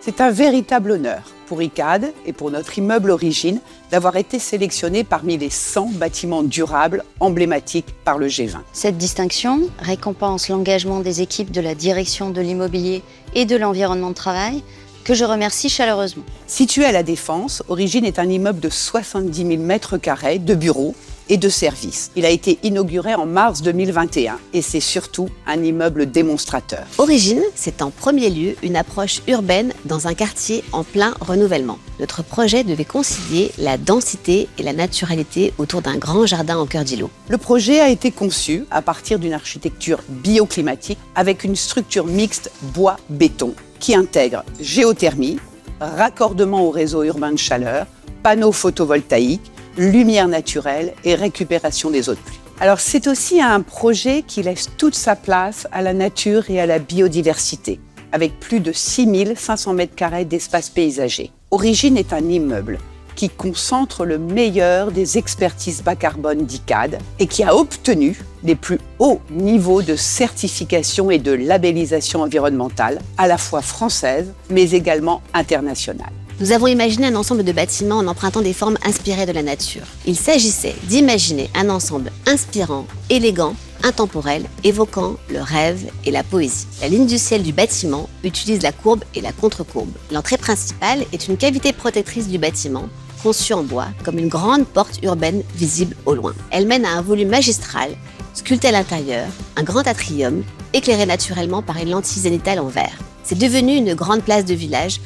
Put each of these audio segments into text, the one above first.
C'est un véritable honneur pour Icade et pour notre immeuble Origine d'avoir été sélectionné parmi les 100 bâtiments durables emblématiques par le G20. Cette distinction récompense l'engagement des équipes de la direction de l'immobilier et de l'environnement de travail, que je remercie chaleureusement. Situé à La Défense, Origine est un immeuble de 70 000 m² de bureaux et de services. Il a été inauguré en mars 2021 et c'est surtout un immeuble démonstrateur. Origine, c'est en premier lieu une approche urbaine dans un quartier en plein renouvellement. Notre projet devait concilier la densité et la naturalité autour d'un grand jardin au cœur d'îlot. Le projet a été conçu à partir d'une architecture bioclimatique avec une structure mixte bois-béton qui intègre géothermie, raccordement au réseau urbain de chaleur, panneaux photovoltaïques, lumière naturelle et récupération des eaux de pluie. Alors c'est aussi un projet qui laisse toute sa place à la nature et à la biodiversité, avec plus de 6 500 m² d'espace paysager. Origine est un immeuble qui concentre le meilleur des expertises bas carbone d'Icade et qui a obtenu les plus hauts niveaux de certification et de labellisation environnementale, à la fois française mais également internationale. Nous avons imaginé un ensemble de bâtiments en empruntant des formes inspirées de la nature. Il s'agissait d'imaginer un ensemble inspirant, élégant, intemporel, évoquant le rêve et la poésie. La ligne du ciel du bâtiment utilise la courbe et la contre-courbe. L'entrée principale est une cavité protectrice du bâtiment, conçue en bois comme une grande porte urbaine visible au loin. Elle mène à un volume magistral, sculpté à l'intérieur, un grand atrium, éclairé naturellement par une lentille zénithale en verre. C'est devenu une grande place de village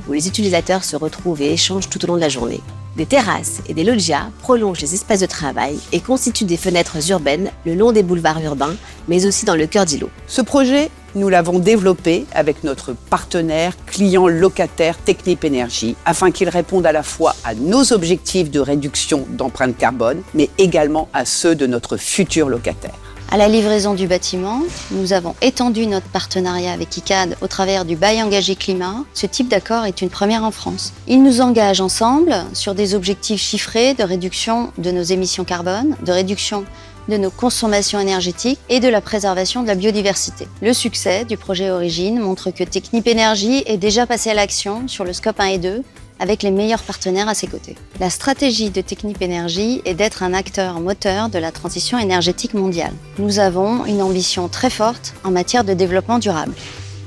où les utilisateurs se retrouvent et échangent tout au long de la journée. Des terrasses et des loggias prolongent les espaces de travail et constituent des fenêtres urbaines le long des boulevards urbains, mais aussi dans le cœur d'îlot. Ce projet, nous l'avons développé avec notre partenaire client locataire Technip Energies afin qu'il réponde à la fois à nos objectifs de réduction d'empreinte carbone, mais également à ceux de notre futur locataire. À la livraison du bâtiment, nous avons étendu notre partenariat avec Icade au travers du bail engagé climat. Ce type d'accord est une première en France. Il nous engage ensemble sur des objectifs chiffrés de réduction de nos émissions carbone, de réduction de nos consommations énergétiques et de la préservation de la biodiversité. Le succès du projet Origine montre que Technip Energies est déjà passé à l'action sur le scope 1 et 2 avec les meilleurs partenaires à ses côtés. La stratégie de Technip Energies est d'être un acteur moteur de la transition énergétique mondiale. Nous avons une ambition très forte en matière de développement durable.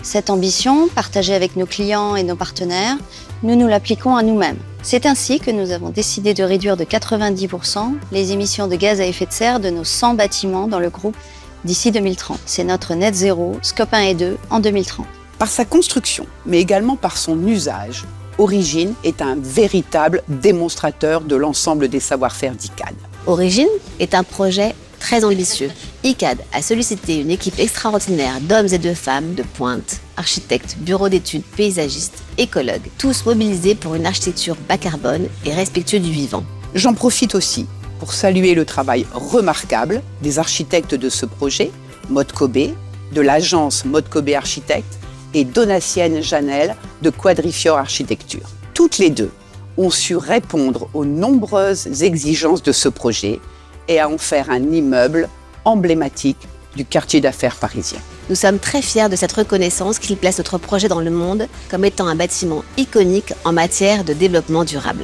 Cette ambition, partagée avec nos clients et nos partenaires, nous nous l'appliquons à nous-mêmes. C'est ainsi que nous avons décidé de réduire de 90% les émissions de gaz à effet de serre de nos 100 bâtiments dans le groupe d'ici 2030. C'est notre net zéro, scope 1 et 2, en 2030. Par sa construction, mais également par son usage, Origine est un véritable démonstrateur de l'ensemble des savoir-faire d'Icade. Origine est un projet très ambitieux. Icade a sollicité une équipe extraordinaire d'hommes et de femmes de pointe, architectes, bureaux d'études, paysagistes, écologues, tous mobilisés pour une architecture bas carbone et respectueux du vivant. J'en profite aussi pour saluer le travail remarquable des architectes de ce projet, Maud Cobé, de l'agence Maud Cobé Architectes, et Donatienne Janel de Quadrifior Architecture. Toutes les deux ont su répondre aux nombreuses exigences de ce projet et à en faire un immeuble emblématique du quartier d'affaires parisien. Nous sommes très fiers de cette reconnaissance qu'il place notre projet dans le monde comme étant un bâtiment iconique en matière de développement durable.